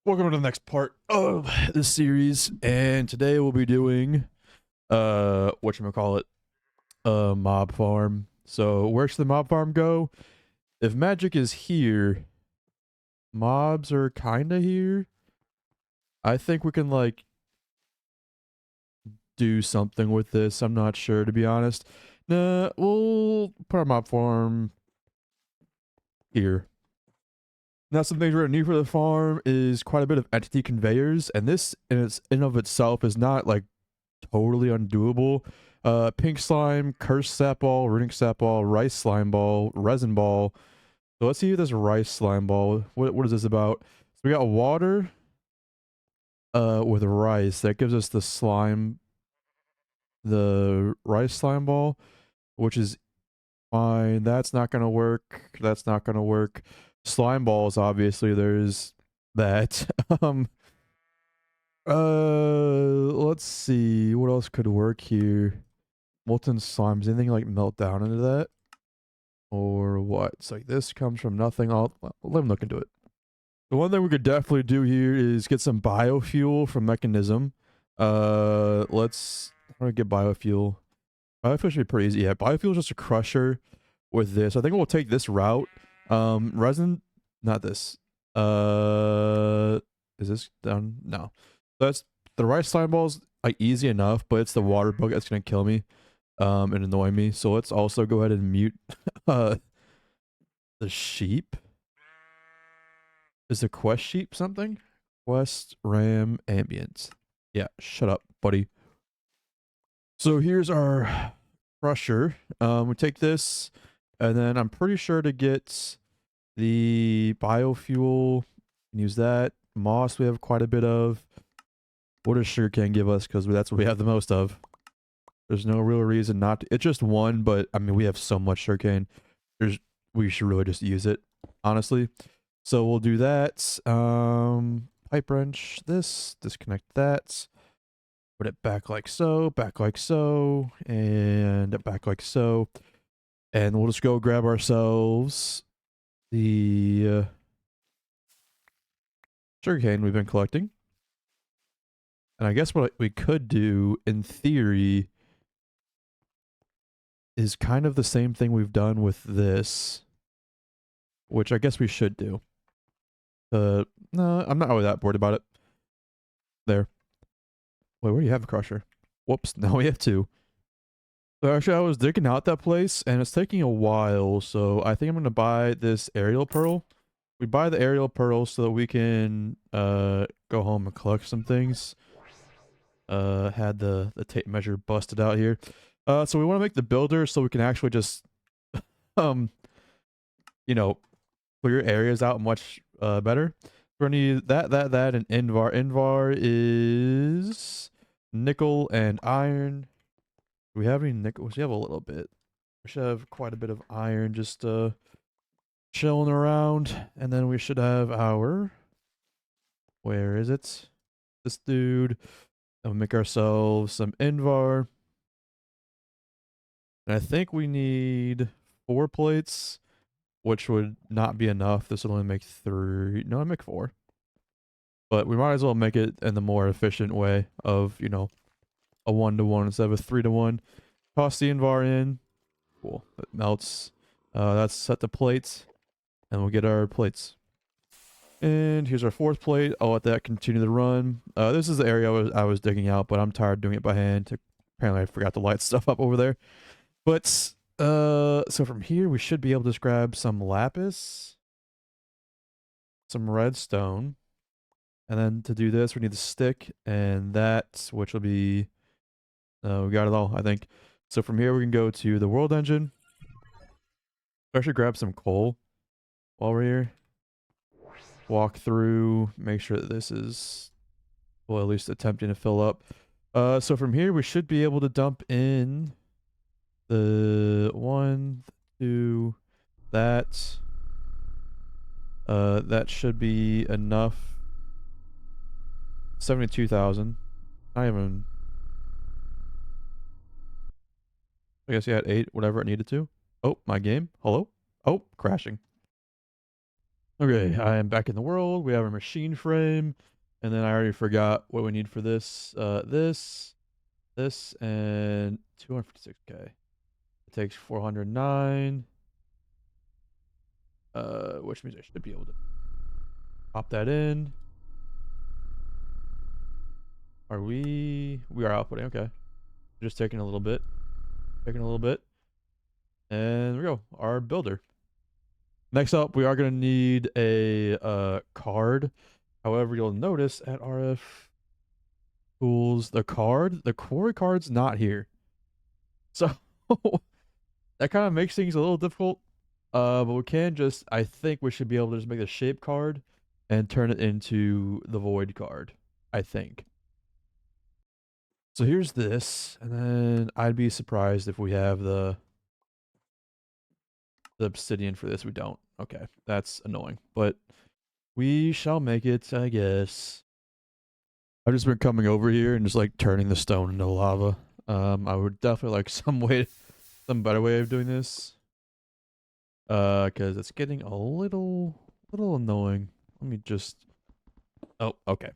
Welcome to the next part of this series, and today we'll be doing whatchamacallit, mob farm. So where should the mob farm go? If magic is here, mobs are kinda here. I think we can like do something with this. I'm not sure, to be honest. Nah, we'll put our mob farm here. Now, some things we're gonna need for the farm is quite a bit of entity conveyors, and this in of itself is not like totally undoable. Pink slime, cursed sap ball, runic sap ball, rice slime ball, resin ball. So let's see this rice slime ball. What is this about? So we got water with rice. That gives us the rice slime ball, which is fine. That's not gonna work. That's not gonna work. Slime balls, obviously, there's that. um let's see. What else could work here? Molten slimes, anything like melt down into that? Or what? So this comes from nothing. Well, let me look into it. The one thing we could definitely do here is get some biofuel from Mechanism. Let's how do I get biofuel? Biofuel should be pretty easy. Yeah, biofuel is just a crusher with this. I think we'll take this route. Resin, not this. Is this done? No. That's the rice slime balls like easy enough, but it's the water bug that's gonna kill me. And annoy me. So let's also go ahead and mute uh the sheep. Is the quest sheep something? Quest ram ambient. Yeah, shut up, buddy. So here's our crusher. We take this, and then I'm pretty sure to get the biofuel, use that. Moss we have quite a bit of. What does sugarcane give us? Because that's what we have the most of. There's no real reason not to. It's just one, but I mean, we have so much sugarcane. We should really just use it, honestly. So we'll do that. Pipe wrench this, disconnect that, put it back like so, and back like so. And we'll just go grab ourselves the sugarcane we've been collecting. And I guess what we could do, in theory, is kind of the same thing we've done with this, which I guess we should do. No, I'm not really that bored about it. There. Wait, where do you have a crusher? Whoops, now we have two. So actually, I was digging out that place, and it's taking a while, so I think I'm going to buy this aerial pearl. We buy the aerial pearl so that we can go home and collect some things. Had the tape measure busted out here. So we want to make the builder so we can actually just, um, you know, clear areas out much better. We're gonna need that, and Invar. Invar is nickel and iron. Do we have any nickel? We should have a little bit. We should have quite a bit of iron just chilling around. And then we should have our, where is it? This dude. And we'll make ourselves some Invar. And I think we need 4 plates, which would not be enough. This would only make 3. No, I make 4. But we might as well make it in the more efficient way of, you know, a 1-to-1 instead of a 3-to-1. Toss the Invar in. Cool. It melts. That's set to plates. And we'll get our plates. And here's our 4th plate. I'll let that continue to run. This is the area I was digging out, but I'm tired of doing it by hand. Apparently I forgot to light stuff up over there. But so from here we should be able to just grab some lapis, some redstone, and then to do this we need the stick and that, which will be we got it all, I think. So from here we can go to the world engine. I should grab some coal while we're here. Walk through, make sure that this is, well, at least attempting to fill up. So from here we should be able to dump in the 1, 2, that. That should be enough. 72,000. Not even. I guess you had 8, whatever it needed to. Oh, my game. Hello? Oh, crashing. Okay, I am back in the world. We have a machine frame, and then I already forgot what we need for this. This, and 256k. It takes 409. Which means I should be able to pop that in. Are we? We are outputting. Okay, just taking a little bit. Taking a little bit, and there we go. Our builder. Next up, we are gonna need a card. However, you'll notice at RF tools, the quarry card's not here. So that kind of makes things a little difficult. But we can just, I think we should be able to just make the shape card and turn it into the void card, I think. So here's this, and then I'd be surprised if we have the obsidian for this. We don't. Okay, that's annoying, but we shall make it, I guess. I've just been coming over here and just like turning the stone into lava. I would definitely like some better way of doing this. Because it's getting a little annoying. Let me just. Oh, okay.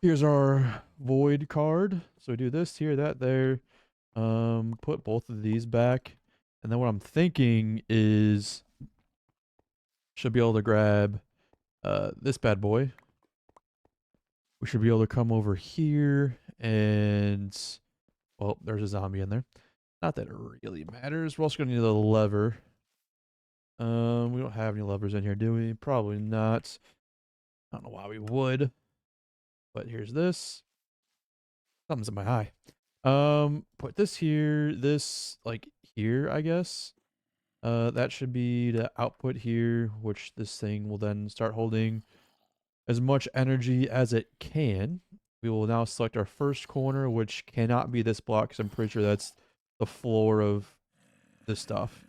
Here's our void card. So we do this here, that there. Put both of these back, and then what I'm thinking is should be able to grab this bad boy. We should be able to come over here and, well, there's a zombie in there. Not that it really matters. We're also gonna need a lever. We don't have any levers in here, do we? Probably not. I don't know why we would. But here's this. Something's in my eye. Put this here, this like here, I guess. That should be the output here, which this thing will then start holding as much energy as it can. We will now select our first corner, which cannot be this block, because I'm pretty sure that's the floor of this stuff,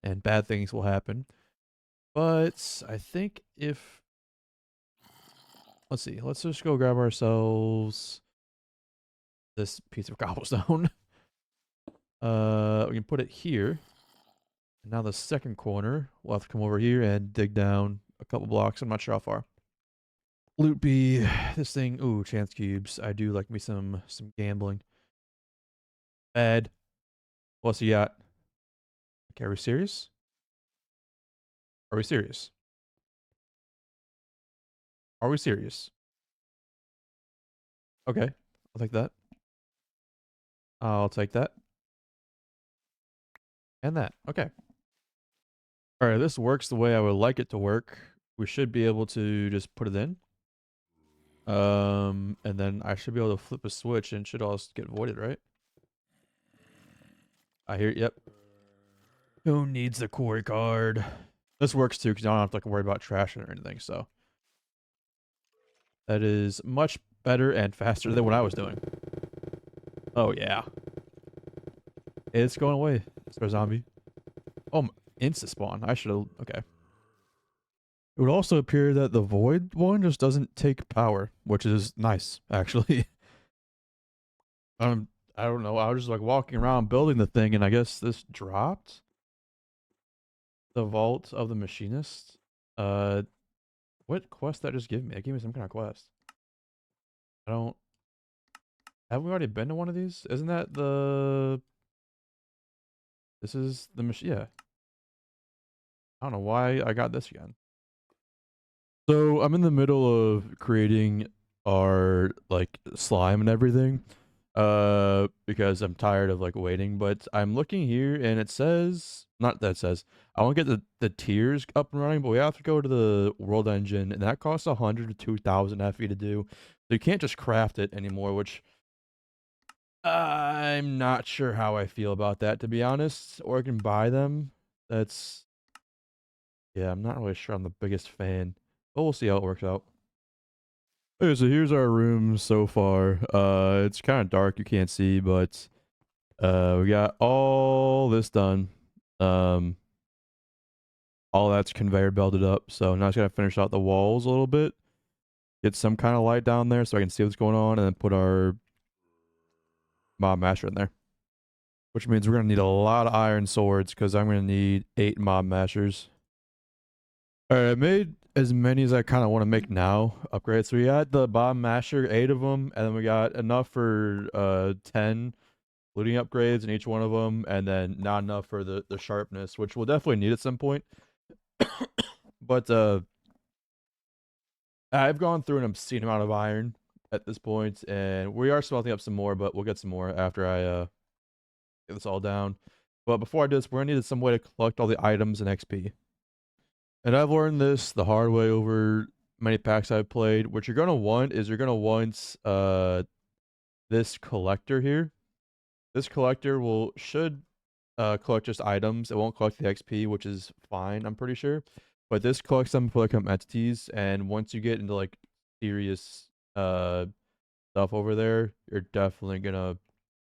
and bad things will happen. But I think if, let's see, let's just go grab ourselves this piece of cobblestone. We can put it here. And now the second corner, we'll have to come over here and dig down a couple blocks. I'm not sure how far. Loot B, this thing, ooh, chance cubes. I do like me some gambling. Bad. What's he got? Okay, are we serious? Are we serious? Are we serious? Okay, I'll take that. I'll take that. And that. Okay. All right, this works the way I would like it to work. We should be able to just put it in. And then I should be able to flip a switch and it should all get voided, right? I hear, yep. Who needs the quarry card? This works too, because I don't have to like worry about trashing or anything, so. That is much better and faster than what I was doing. Oh, yeah. It's going away. It's a zombie. Oh, insta spawn. I should have, okay. It would also appear that the void one just doesn't take power, which is nice, actually. I don't know. I was just like walking around building the thing, and I guess this dropped the vault of the machinist. What quest that just gave me? It gave me some kind of quest. I don't. Have we already been to one of these? Isn't that the? This is the machine. Yeah. I don't know why I got this again. So I'm in the middle of creating our like slime and everything. Because I'm tired of like waiting, but I'm looking here and it says, not that it says, I want to get the tiers up and running, but we have to go to the world engine, and that costs 100 to 2,000 FE to do. So you can't just craft it anymore, which I'm not sure how I feel about that, to be honest. Or I can buy them. That's, yeah, I'm not really sure I'm the biggest fan, but we'll see how it works out. Okay, so here's our room so far. It's kind of dark, you can't see, but we got all this done. All that's conveyor belted up. So now I just gotta finish out the walls a little bit, get some kind of light down there so I can see what's going on, and then put our mob masher in there. Which means we're gonna need a lot of iron swords, because I'm gonna need 8 mob mashers. Alright, I made as many as I kind of want to make now. Upgrades. So we got the bomb masher, 8 of them, and then we got enough for 10 looting upgrades in each one of them, and then not enough for the sharpness, which we'll definitely need at some point. But I've gone through an obscene amount of iron at this point, and we are smelting up some more, but we'll get some more after I get this all down. But before I do this, we're gonna need some way to collect all the items and XP. And I've learned this the hard way over many packs I've played. What you're gonna want is you're gonna want this collector here. This collector should collect just items. It won't collect the XP, which is fine, I'm pretty sure. But this collects them for like entities, and once you get into like serious stuff over there, you're definitely gonna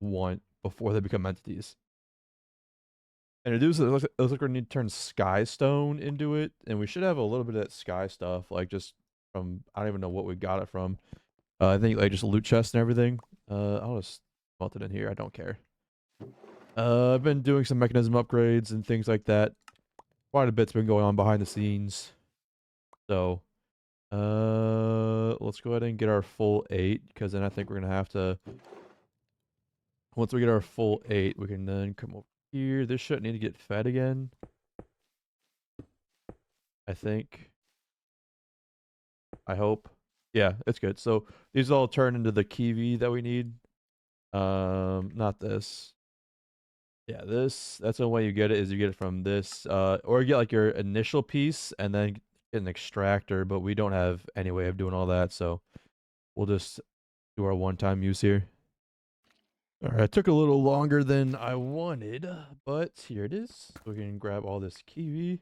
want before they become entities. And it looks like we're gonna need to turn sky stone into it, and we should have a little bit of that sky stuff, like just from I don't even know what we got it from. I think like just loot chests and everything. I'll just melt it in here. I don't care. I've been doing some mechanism upgrades and things like that. Quite a bit's been going on behind the scenes. So, let's go ahead and get our full 8, because then I think we're gonna have to. Once we get our full 8, we can then come over here. This shouldn't need to get fed again, I think. I hope. Yeah, it's good. So these all turn into the kiwi that we need. Not this. Yeah, this. That's the way you get it, is you get it from this. Or you get like your initial piece and then get an extractor, but we don't have any way of doing all that, so we'll just do our one-time use here. Alright, it took a little longer than I wanted, but here it is. We can grab all this kiwi.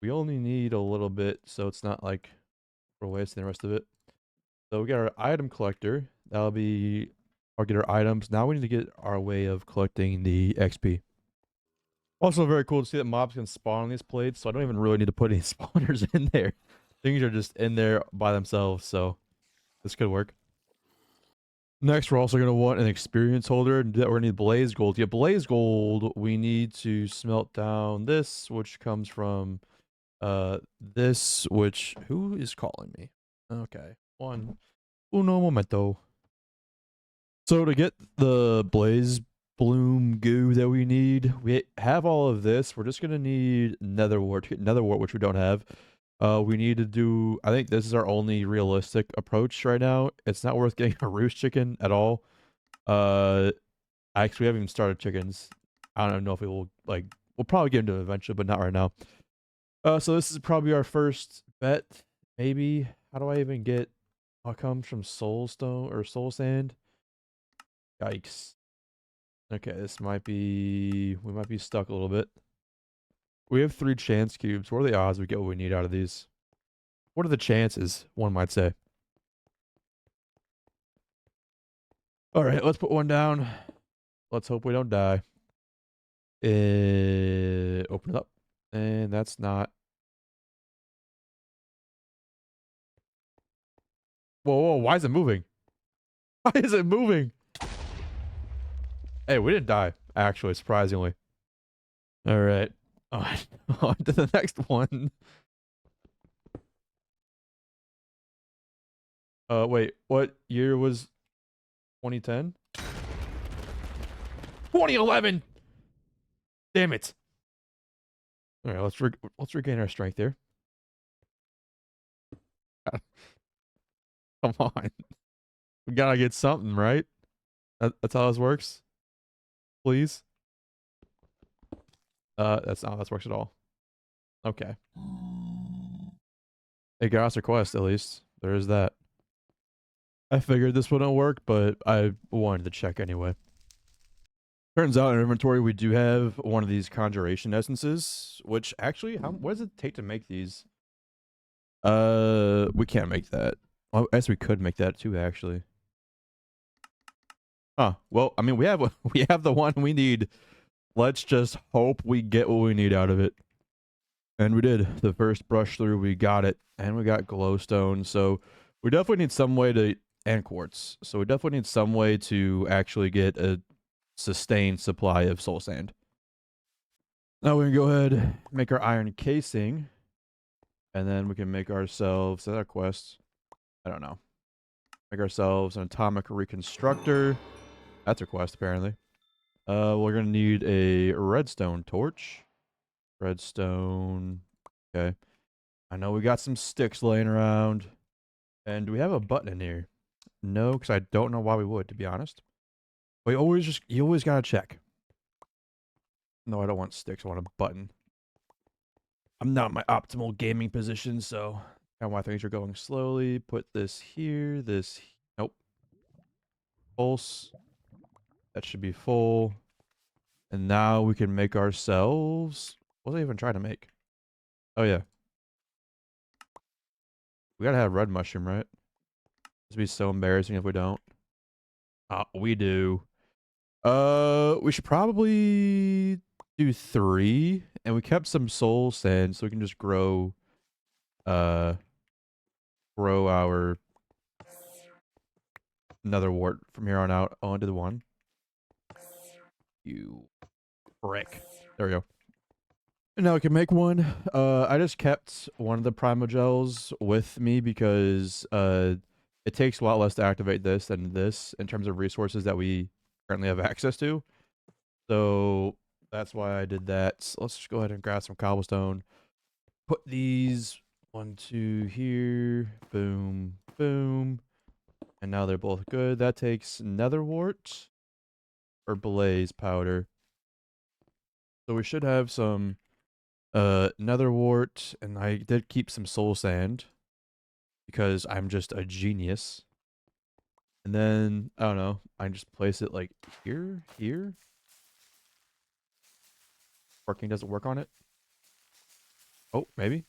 We only need a little bit, so it's not like we're wasting the rest of it. So we got our item collector. That'll be our get our items. Now we need to get our way of collecting the XP. Also very cool to see that mobs can spawn on these plates, so I don't even really need to put any spawners in there. Things are just in there by themselves, so this could work. Next, we're also going to want an experience holder. We're going to need Blazegold. To get Blazegold, we need to smelt down this, which comes from this, which... Who is calling me? Okay. Uno momento. So to get the blaze bloom goo that we need, we have all of this. We're just going to need netherwort. To get netherwort, which we don't have. We need to do, I think this is our only realistic approach right now. It's not worth getting a roost chicken at all. Actually, we haven't even started chickens. I don't know if we will, like, we'll probably get into them eventually, but not right now. So this is probably our first bet, maybe. How do I even get, what comes from soulstone or soul sand? Yikes. Okay, this might be, we might be stuck a little bit. We have 3 chance cubes. What are the odds we get what we need out of these? What are the chances, one might say? Alright, let's put one down. Let's hope we don't die. Open it up. And that's not... Whoa, why is it moving? Why is it moving? Hey, we didn't die, actually, surprisingly. Alright. On to the next one. Wait, what year was 2010? 2011! Damn it. Alright, let's regain our strength here. Come on. We gotta get something, right? That's how this works? Please? That's not how this works at all. Okay. It got us a quest, at least. There is that. I figured this wouldn't work, but I wanted to check anyway. Turns out in our inventory we do have one of these conjuration essences, which actually, what does it take to make these? We can't make that. Well, I guess we could make that too, actually. Huh. Well, I mean, we have the one we need. Let's just hope we get what we need out of it. And we did. The first brush through, we got it. And we got glowstone. So we definitely need some way to... And quartz. So we definitely need some way to actually get a sustained supply of soul sand. Now we can go ahead and make our iron casing. And then we can make ourselves, is that a quest? I don't know. Make ourselves an atomic reconstructor. That's a quest, apparently. We're gonna need a redstone torch. Redstone. Okay. I know we got some sticks laying around. And do we have a button in here? No, because I don't know why we would, to be honest. But you always gotta check. No, I don't want sticks, I want a button. I'm not in my optimal gaming position, so and why things are going slowly. Put this here, nope. Pulse. That should be full. And now we can make ourselves, what was I even trying to make? Oh yeah. We gotta have red mushroom, right? This would be so embarrassing if we don't. We do. We should probably do 3, and we kept some soul sand so we can just grow our nether wart from here on out onto the 1. You frick. There we go. And now we can make one. I just kept one of the primogels with me because it takes a lot less to activate this than this in terms of resources that we currently have access to. So that's why I did that. So let's just go ahead and grab some cobblestone. Put these 1, 2 here. Boom, boom. And now they're both good. That takes nether wart or blaze powder. So we should have some nether wart, and I did keep some soul sand because I'm just a genius. And then I don't know, I just place it like here. Working doesn't work on it. Oh, maybe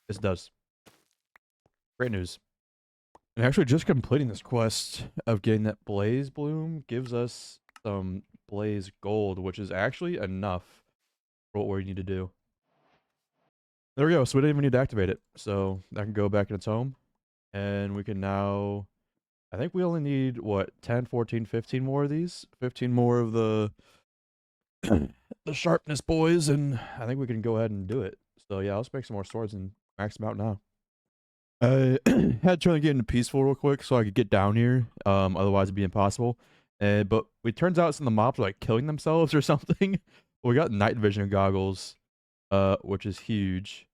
this does. Great news. And actually, just completing this quest of getting that blaze bloom gives us some Blazegold, which is actually enough for what we need to do. There we go. So we didn't even need to activate it. So that can go back in its home. And we can now, I think we only need, what, 10, 14, 15 more of these? 15 more of the the sharpness boys, and I think we can go ahead and do it. So yeah, let's make some more swords and max them out now. I had to try to get into peaceful real quick so I could get down here. Otherwise it'd be impossible. But it turns out some of the mobs are like killing themselves or something. We got night vision goggles, which is huge.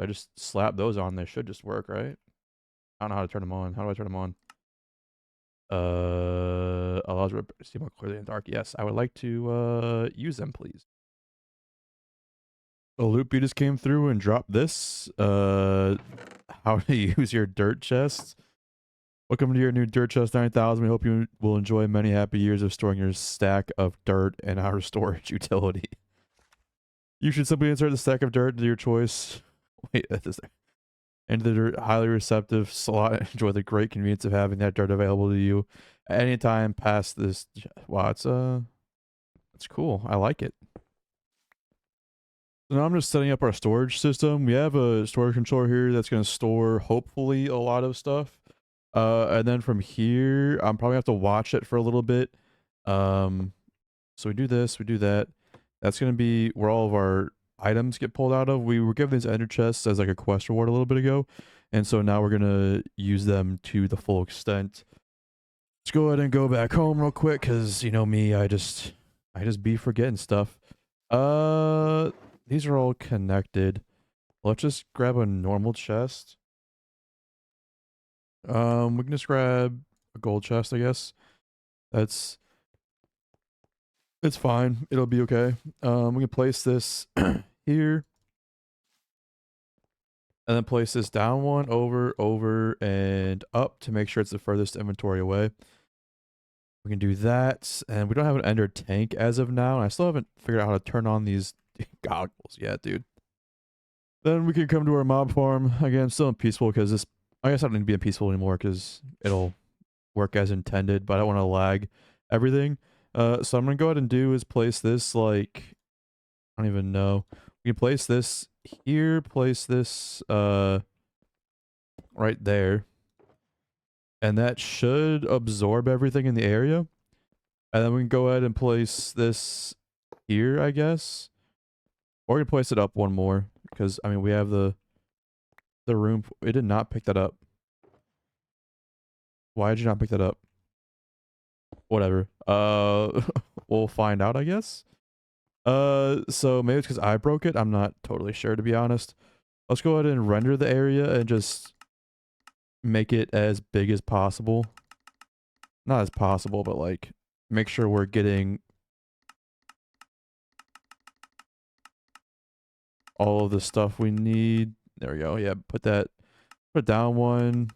I just slap those on. They should just work, right? I don't know how to turn them on. How do I turn them on? Allows to see more clearly in the dark. Yes, I would like to use them, please. A loop you just came through and dropped this. How to use your dirt chest. Welcome to your new Dirt Chest 9000. We hope you will enjoy many happy years of storing your stack of dirt and our storage utility. You should simply insert the stack of dirt to your choice. Wait, into the dirt, highly receptive slot. Enjoy the great convenience of having that dirt available to you at any time past this. Wow, it's cool. I like it. So now I'm just setting up our storage system. We have a storage controller here that's going to store, hopefully, a lot of stuff. And then from here, I'm probably have to watch it for a little bit. So we do this, we do that. That's going to be where all of our items get pulled out of. We were given these ender chests as like a quest reward a little bit ago. And so now we're going to use them to the full extent. Let's go ahead and go back home real quick, because you know me, I just be forgetting stuff. These are all connected. Let's just grab a normal chest. We can just grab a gold chest, I guess. It's fine. It'll be okay. We can place this here. And then place this down one, over, and up to make sure it's the furthest inventory away. We can do that. And we don't have an ender tank as of now. And I still haven't figured out how to turn on these goggles yet, dude. Then we can come to our mob farm. Again, still in peaceful because this, I guess I don't need to be in peaceful anymore because it'll work as intended, but I don't want to lag everything. So I'm going to go ahead and do is place this like, I don't even know. We can place this here, place this right there. And that should absorb everything in the area. And then we can go ahead and place this here, I guess. Or we can place it up one more because, I mean, we have the the room. It did not pick that up. Why did you not pick that up? Whatever. We'll find out, I guess. So maybe it's because I broke it. I'm not totally sure, to be honest. Let's go ahead and render the area and just make it as big as possible. Not as possible, but like make sure we're getting all of the stuff we need. There we go. Yeah, put down one.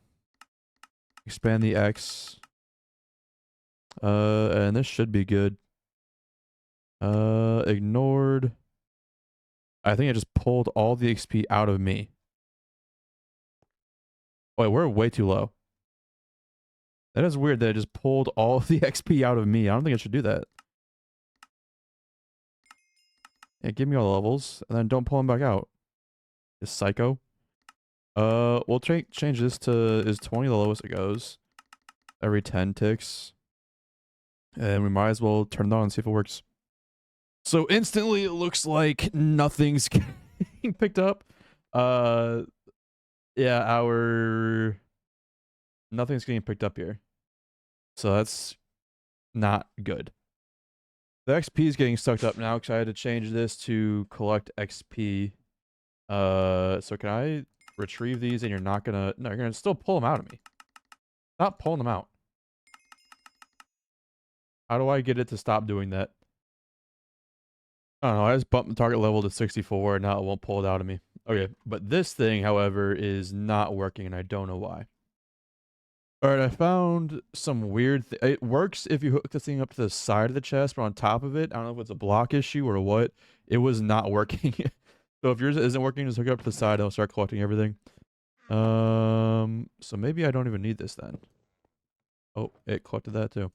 Expand the X. And this should be good. Ignored. I think I just pulled all the XP out of me. Wait, we're way too low. That is weird that I just pulled all of the XP out of me. I don't think I should do that. Yeah, give me all the levels, and then don't pull them back out. Is psycho. We'll change this to is 20 the lowest it goes. Every 10 ticks. And we might as well turn it on and see if it works. So instantly it looks like nothing's getting picked up. Yeah, nothing's getting picked up here. So that's not good. The XP is getting sucked up now because I had to change this to collect XP. So can I retrieve these and you're not gonna... No, you're gonna still pull them out of me. Stop pulling them out. How do I get it to stop doing that? I don't know, I just bumped the target level to 64 and now it won't pull it out of me. Okay, but this thing, however, is not working and I don't know why. Alright, I found some weird... It works if you hook the thing up to the side of the chest, but on top of it, I don't know if it's a block issue or what, it was not working. So if yours isn't working, just hook it up to the side and it'll start collecting everything. So maybe I don't even need this then. Oh, it collected that too.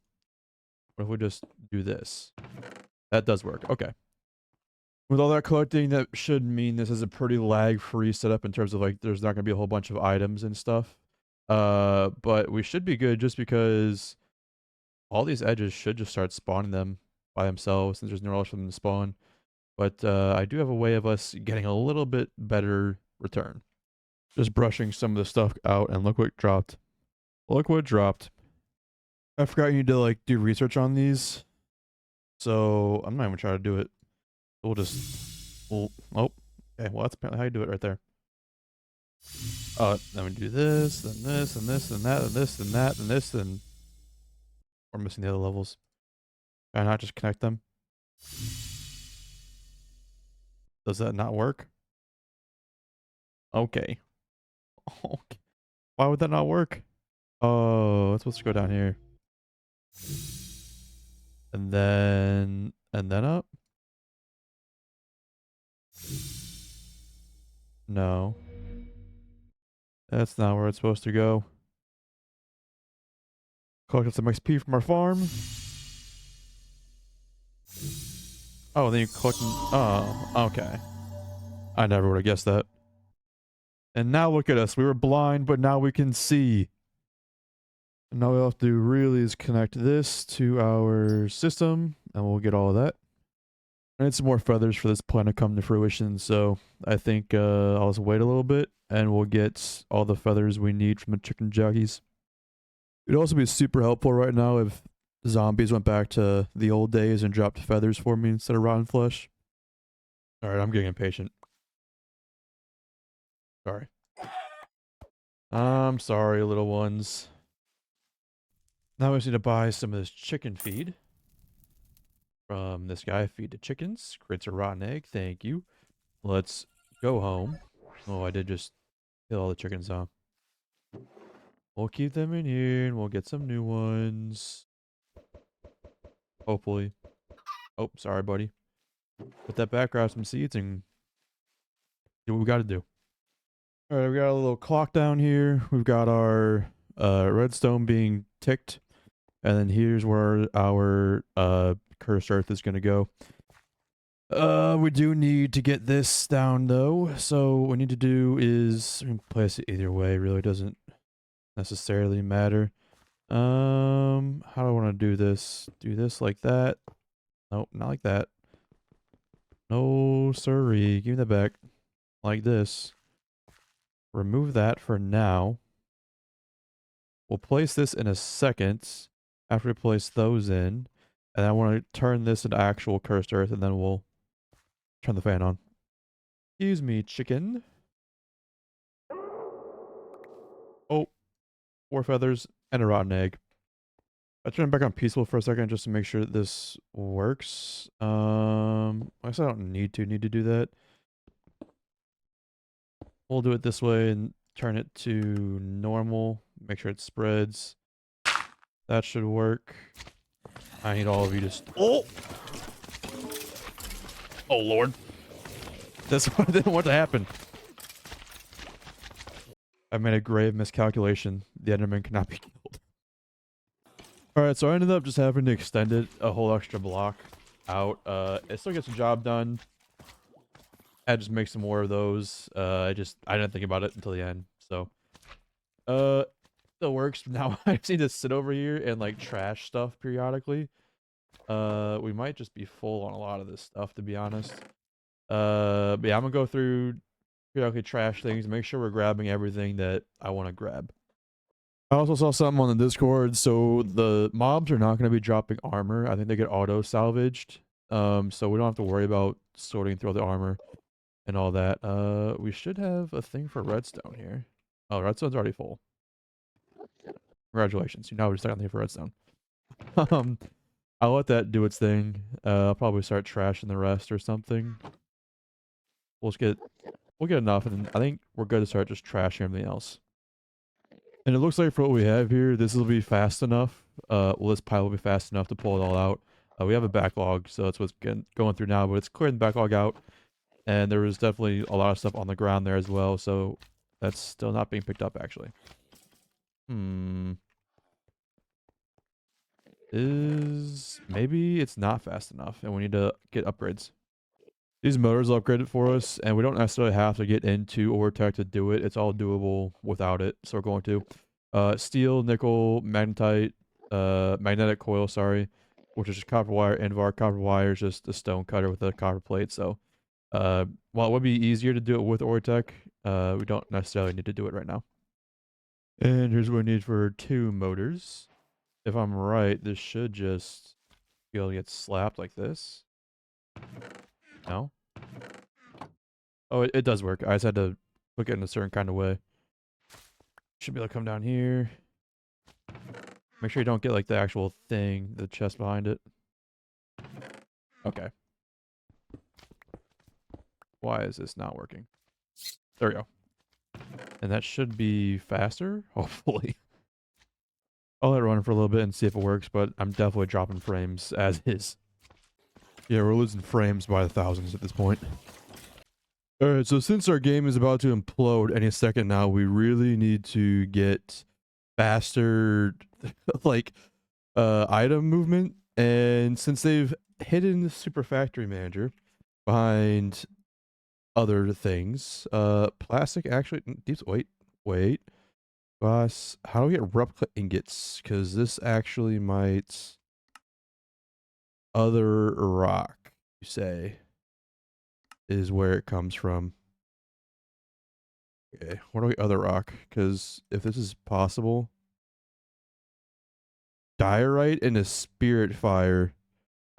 What if we just do this? That does work. Okay. With all that collecting, that should mean this is a pretty lag-free setup in terms of like there's not going to be a whole bunch of items and stuff. But we should be good just because all these edges should just start spawning them by themselves since there's no rush for them to spawn. But I do have a way of us getting a little bit better return. Just brushing some of the stuff out and look what dropped. Look what dropped. I forgot you need to like do research on these. So I'm not even trying to do it. We'll just... oh, okay, well that's apparently how you do it right there. Then we do this, then this, and this, and that, and this, and that, and this, and... we're missing the other levels. Can I not just connect them? Does that not work? Okay. Okay. Why would that not work? Oh, it's supposed to go down here. And then up? No. That's not where it's supposed to go. Collected some XP from our farm. Oh, then you collect... oh, okay. I never would have guessed that. And now look at us. We were blind, but now we can see. And now all we have to do really is connect this to our system, and we'll get all of that. I need some more feathers for this plan to come to fruition, so I think I'll just wait a little bit, and we'll get all the feathers we need from the chicken jockeys. It'd also be super helpful right now if zombies went back to the old days and dropped feathers for me instead of rotten flesh. Alright, I'm getting impatient. Sorry. I'm sorry, little ones. Now we just need to buy some of this chicken feed. From this guy, feed to chickens. Creates a rotten egg, thank you. Let's go home. Oh, I did just kill all the chickens off. We'll keep them in here and we'll get some new ones. Hopefully. Oh, sorry, buddy. Put that back, grab some seeds, and do what we gotta do. Alright, we got a little clock down here. We've got our redstone being ticked. And then here's where our cursed earth is gonna go. We do need to get this down though. So what we need to do is, we can place it either way, really doesn't necessarily matter. How do I want to do this? Do this like that? Nope, not like that. No, sorry. Give me that back. Like this. remove that for now. We'll place this in a second after we place those in. And I want to turn this into actual cursed earth, and then we'll turn the fan on. Excuse me, chicken. Oh, 4 feathers and a rotten egg. I turn it back on peaceful for a second just to make sure that this works. I guess I don't need to do that. We'll do it this way and turn it to normal. Make sure it spreads. That should work. I need all of you to... Oh! Oh, Lord. That's what I didn't want to happen. I made a grave miscalculation. The Enderman cannot be killed. Alright, so I ended up just having to extend it a whole extra block out. It still gets the job done. I just make some more of those. I didn't think about it until the end. So, still works. Now I just need to sit over here and like trash stuff periodically. We might just be full on a lot of this stuff, to be honest. But yeah, I'm gonna go through periodically trash things, make sure we're grabbing everything that I want to grab. I also saw something on the Discord, so the mobs are not going to be dropping armor. I think they get auto salvaged. So we don't have to worry about sorting through all the armor and all that. We should have a thing for redstone here. Oh, redstone's already full. Congratulations. You now we're stuck on the thing for redstone. um, I'll let that do its thing. I'll probably start trashing the rest or something. We'll get enough, and then I think we're good to start just trashing everything else. And it looks like for what we have here, this will be fast enough. Well, this pile will be fast enough to pull it all out. We have a backlog, so that's what's going through now, but it's clearing the backlog out. And there was definitely a lot of stuff on the ground there as well, so that's still not being picked up, actually. Maybe it's not fast enough, and we need to get upgrades. These motors will upgrade it for us, and we don't necessarily have to get into ore tech to do it. It's all doable without it, so we're going to. Steel, nickel, magnetite, magnetic coil, sorry, which is just copper wire, and our copper wire is just a stone cutter with a copper plate, so while it would be easier to do it with ore tech, we don't necessarily need to do it right now. And here's what we need for 2 motors. If I'm right, this should just be able to get slapped like this. No? Oh, it does work. I just had to click it in a certain kind of way. Should be able to come down here. Make sure you don't get like the actual thing, the chest behind it. Okay. Why is this not working? There we go. And that should be faster, hopefully. I'll let it run for a little bit and see if it works, but I'm definitely dropping frames as is. Yeah, we're losing frames by the thousands at this point. Alright, so since our game is about to implode any second now, we really need to get faster, like, item movement. And since they've hidden the Super Factory Manager behind other things, plastic actually, wait. Boss, how do we get replica ingots? Because this actually might... Other rock, you say, is where it comes from. Okay, what do we other rock? Because if this is possible... Diorite and a spirit fire.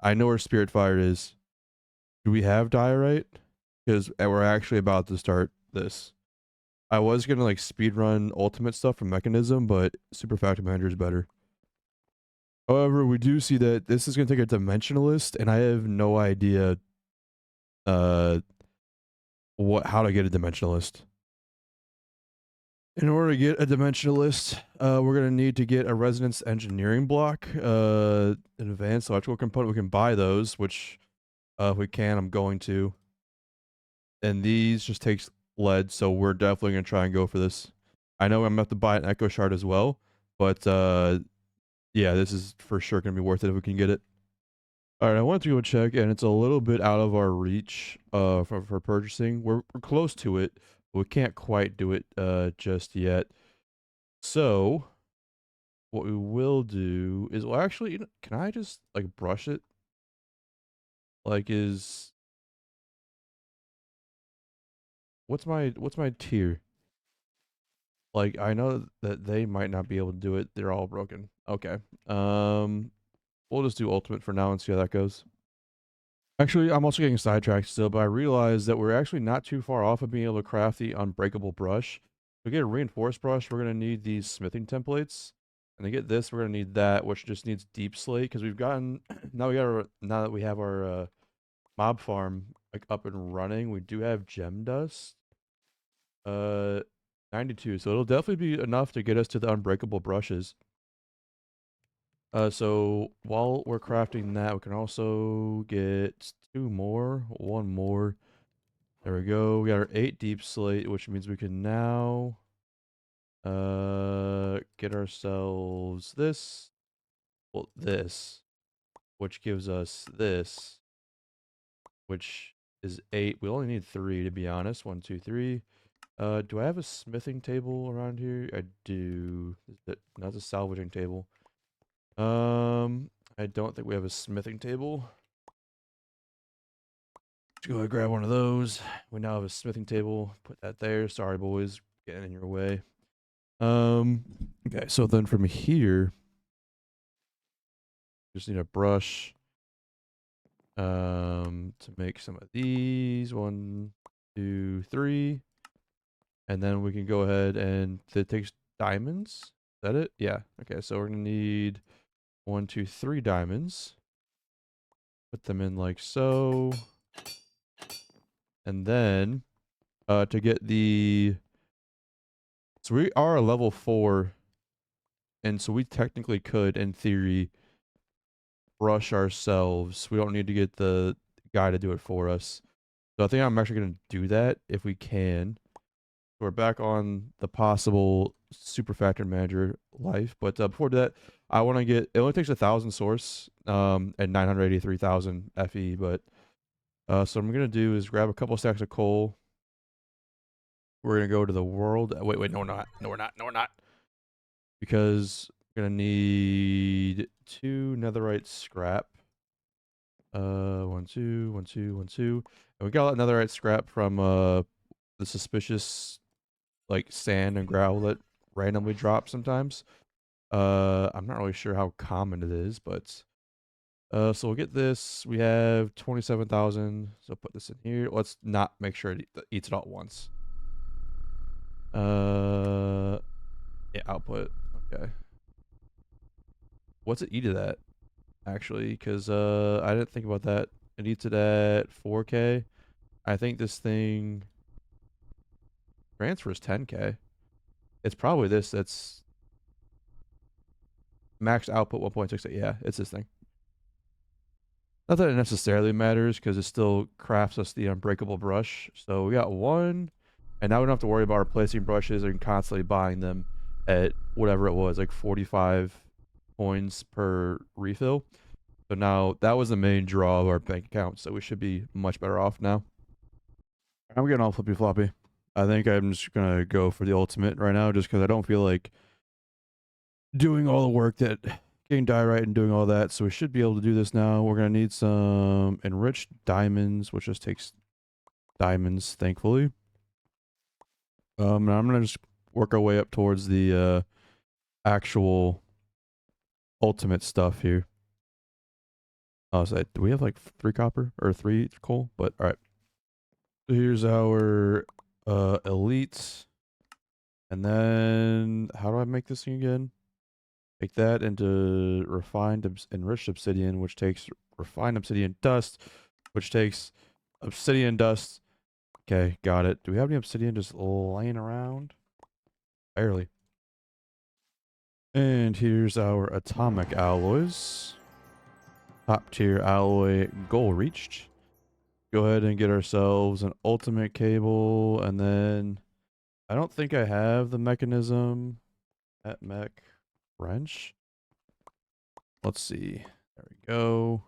I know where spirit fire is. Do we have diorite? Because we're actually about to start this. I was gonna like speedrun ultimate stuff from Mechanism, but Super Factory Manager is better. However, we do see that this is gonna take a dimensionalist, and I have no idea how to get a dimensionalist. In order to get a dimensionalist, we're gonna need to get a resonance engineering block, an advanced electrical component. We can buy those, which if we can, I'm going to. And these just takes lead, so we're definitely gonna try and go for this. I know I'm gonna have to buy an echo shard as well, but yeah, this is for sure gonna be worth it if we can get it. All right, I wanted to go check, and it's a little bit out of our reach for purchasing. We're close to it, but we can't quite do it just yet. So what we will do is, well, actually, can I just like brush it? Like, what's my tier? Like, I know that they might not be able to do it. They're all broken. Okay. We'll just do ultimate for now and see how that goes. Actually, I'm also getting sidetracked still, but I realized that we're actually not too far off of being able to craft the unbreakable brush. To get a reinforced brush, we're going to need these smithing templates. And to get this, we're going to need that, which just needs deep slate, because we've gotten, now that we have our mob farm like up and running, we do have gem dust. 92, so it'll definitely be enough to get us to the unbreakable brushes. So while we're crafting that, we can also get one more. There we go. We got our 8 deep slate, which means we can now get ourselves this. Well, this, which gives us this, which is 8. We only need 3 to be honest. 1, 2, 3. Do I have a smithing table around here? I do. That's a salvaging table. I don't think we have a smithing table. Let's go ahead and grab one of those. We now have a smithing table. Put that there. Sorry, boys, getting in your way. Okay, so then from here, just need a brush. To make some of these. 1, 2, 3. And then we can go ahead and it takes diamonds. Is that it? Yeah. Okay, so we're gonna need 1, 2, 3 diamonds. Put them in like so. And then to get the, so we are a level 4, and so we technically could, in theory, brush ourselves. We don't need to get the guy to do it for us. So I think I'm actually going to do that if we can. We're back on the possible super factor manager life, but before that, I want to get, it only takes 1,000 source and 983,000 FE, but so what I'm going to do is grab a couple stacks of coal. We're going to go to the world. Wait, no, we're not. No, we're not. No, we're not. Because we're going to need 2 netherite scrap. 1, 2, 1, 2, 1, 2. And we got netherite scrap from the suspicious like sand and gravel that randomly drop sometimes. I'm not really sure how common it is, but so we'll get this. We have 27,000. So put this in here. Let's not make sure it eats it all at once. Yeah, output. Okay. What's it eat it at? Actually, because I didn't think about that. It eats it at 4K. I think this thing transfers 10K. It's probably this that's max output 1.68. Yeah, it's this thing. Not that it necessarily matters because it still crafts us the unbreakable brush. So we got 1, and now we don't have to worry about replacing brushes and constantly buying them at whatever it was, like 45 coins per refill. So now that was the main draw of our bank account. So we should be much better off now. I'm getting all flippy floppy. I think I'm just gonna go for the ultimate right now, just because I don't feel like doing all the work that getting diorite and doing all that. So we should be able to do this now. We're gonna need some enriched diamonds, which just takes diamonds, thankfully. And I'm gonna just work our way up towards the actual ultimate stuff here. Oh, so do we have like 3 copper or 3 coal? But all right. So here's our elite. And then how do I make this thing again? Make that into refined enriched obsidian, which takes refined obsidian dust, which takes obsidian dust. Okay, got it. Do we have any obsidian just laying around? Barely. And here's our atomic alloys. Top tier alloy goal reached. Go ahead and get ourselves an ultimate cable, and then I don't think I have the mechanism at mech wrench. Let's see. There we go.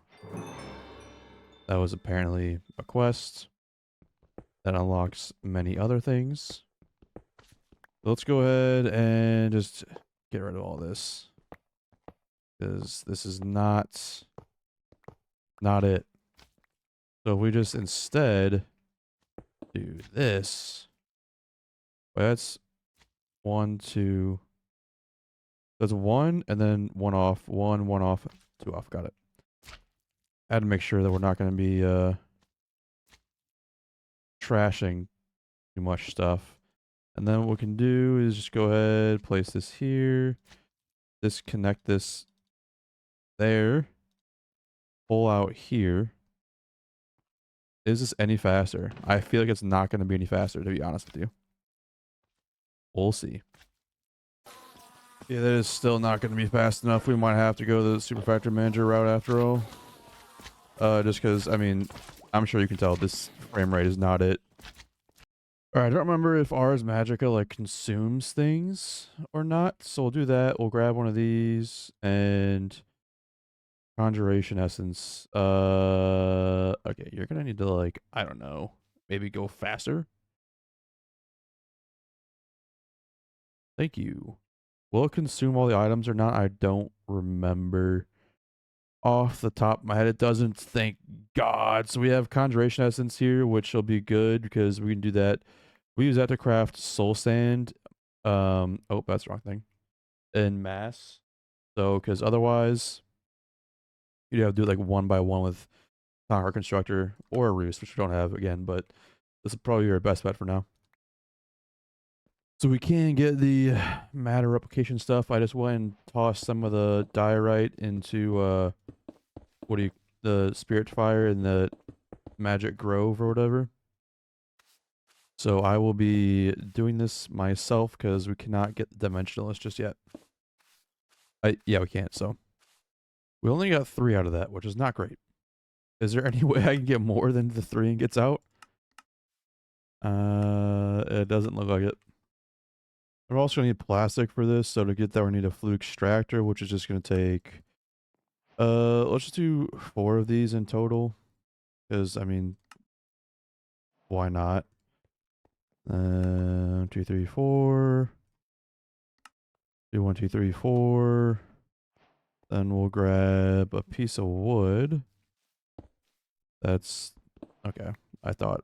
That was apparently a quest that unlocks many other things. Let's go ahead and just get rid of all this, because this is not it. So if we just instead do this, well, 1, 2. That's 1 and then 1 off. 1, 1 off, 2 off. Got it. I had to make sure that we're not going to be trashing too much stuff. And then what we can do is just go ahead, place this here, disconnect this there, pull out here. Is this any faster? I feel like it's not going to be any faster, to be honest with you. We'll see. Yeah, that is still not going to be fast enough. We might have to go the Super Factory Manager route after all. Just because, I mean, I'm sure you can tell this frame rate is not it. Alright, I don't remember if Ars Magica, like, consumes things or not. So we'll do that. We'll grab one of these and... Conjuration Essence. Okay, you're gonna need to, like, I don't know, maybe go faster? Thank you. Will it consume all the items or not? I don't remember. Off the top of my head, it doesn't, thank God. So we have Conjuration Essence here, which will be good because we can do that. We use that to craft Soul Sand. Oh, that's the wrong thing. In mass. So, because otherwise, you'd have to do it like 1 by 1 with Conquer Constructor or a Roost, which we don't have again, but this is probably your best bet for now. So we can get the matter replication stuff. I just went and tossed some of the diorite into the Spirit Fire and the Magic Grove or whatever. So I will be doing this myself because we cannot get the Dimensionalist just yet. Yeah, we can't, so. We only got 3 out of that, which is not great. Is there any way I can get more than the 3 and gets out? It doesn't look like it. We're also going to need plastic for this, so to get that we need a flute extractor, which is just going to take... let's just do 4 of these in total. Because, I mean, why not? 2, 3, 4. Do 1, 2, 3, 4. Then we'll grab a piece of wood. That's... Okay, I thought...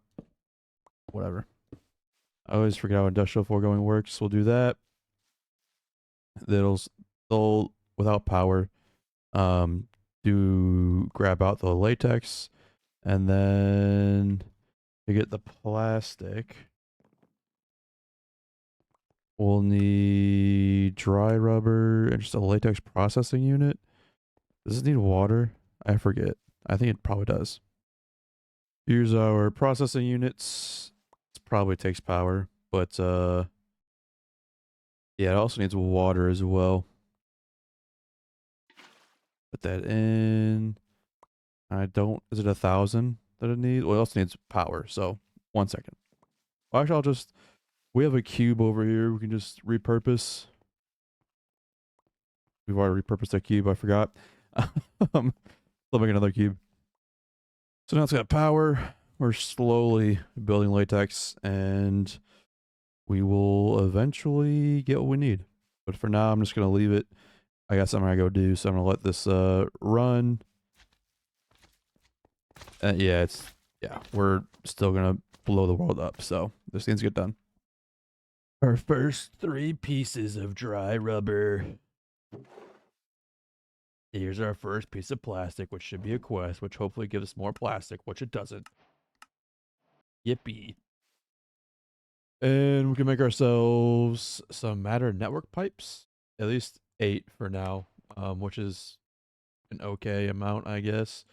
Whatever. I always forget how industrial foregoing works. We'll do that. They'll without power, do grab out the latex, and then to get the plastic, we'll need dry rubber and just a latex processing unit. Does it need water? I forget. I think it probably does. Here's our processing units. This probably takes power, but yeah, it also needs water as well. Put that in. I don't, is it 1,000 that it needs? Well, it also needs power, so 1 second. Well, actually, we have a cube over here we can just repurpose. We've already repurposed that cube, I forgot. Let's make another cube. So now it's got power. We're slowly building latex, and we will eventually get what we need. But for now, I'm just going to leave it. I got something I go do, so I'm going to let this run. Yeah, we're still going to blow the world up, so this needs to get done. Our first 3 pieces of dry rubber. Here's our first piece of plastic, which should be a quest, which hopefully gives us more plastic, which it doesn't. Yippee. And we can make ourselves some matter network pipes. At least 8 for now, which is an okay amount, I guess.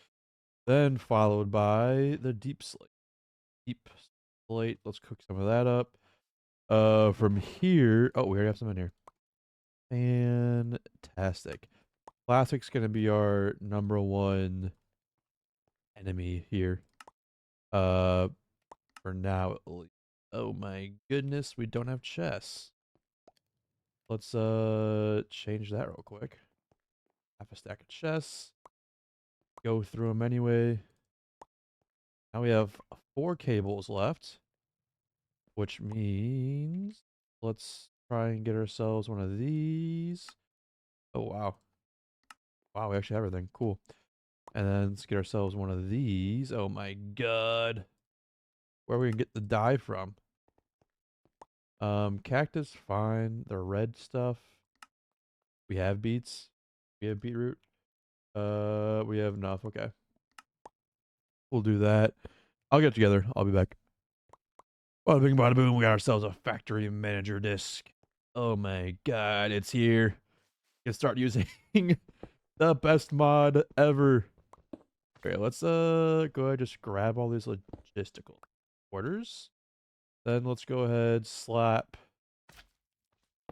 Then followed by the deep slate. Deep slate. Let's cook some of that up. From here, oh, we already have some in here. Fantastic. Plastic's gonna be our #1 enemy here. For now at least. Oh my goodness, we don't have chests. Let's change that real quick. Half a stack of chests. Go through them anyway. Now we have 4 cables left, which means let's try and get ourselves one of these. Oh wow. Wow, we actually have everything. Cool. And then let's get ourselves one of these. Oh my god. Where we can get the dye from? Cactus, fine. The red stuff. We have beets. We have beetroot. We have enough. Okay. We'll do that. I'll get together. I'll be back. Bada bing, bada boom. We got ourselves a factory manager disc. Oh my god, it's here. We can start using the best mod ever. Okay, let's go ahead and just grab all these logistical orders. Then let's go ahead, slap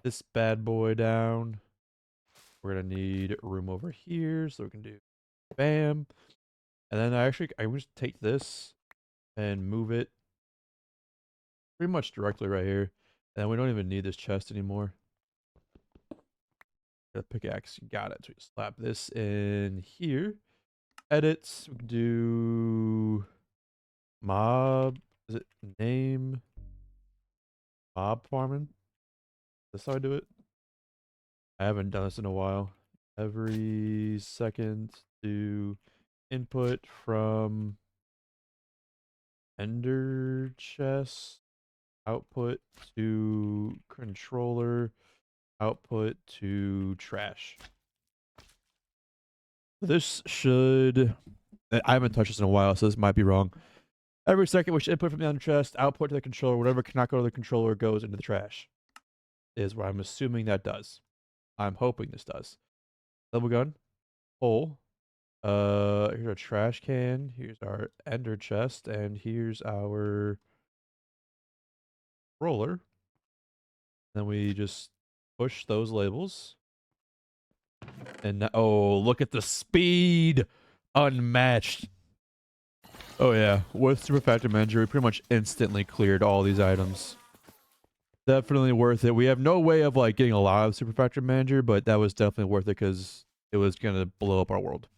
this bad boy down. We're gonna need room over here, so we can do bam. And then I would just take this and move it pretty much directly right here. And we don't even need this chest anymore. The pickaxe, got it. So we slap this in here. Edits, we can do mob. Is it name? Mob farming? That's how I do it. I haven't done this in a while. Every second do input from ender chest, output to controller, output to trash. This should, I haven't touched this in a while, so this might be wrong. Every second, which input from the ender chest, output to the controller, whatever cannot go to the controller goes into the trash. Is what I'm assuming that does. I'm hoping this does. Double gun, hole. Here's our trash can. Here's our ender chest, and here's our roller. Then we just push those labels. And oh, look at the speed! Unmatched. Oh yeah, with Super Factor Manager, we pretty much instantly cleared all these items. Definitely worth it. We have no way of like getting a lot of Super Factor Manager, but that was definitely worth it because it was gonna blow up our world.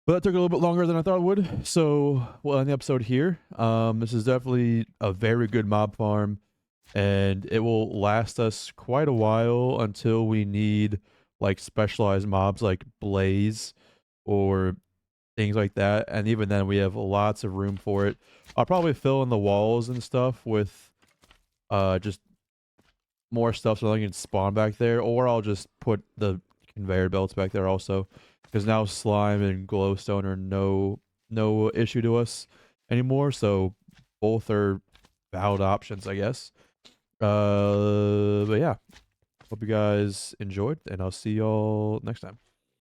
But that took a little bit longer than I thought it would. So we'll end the episode here. This is definitely a very good mob farm, and it will last us quite a while until we need like specialized mobs like Blaze or things like that. And even then, we have lots of room for it. I'll probably fill in the walls and stuff with just more stuff so I can spawn back there, or I'll just put the conveyor belts back there also, because now slime and glowstone are no issue to us anymore. So both are valid options, I guess. But yeah, hope you guys enjoyed, and I'll see y'all next time.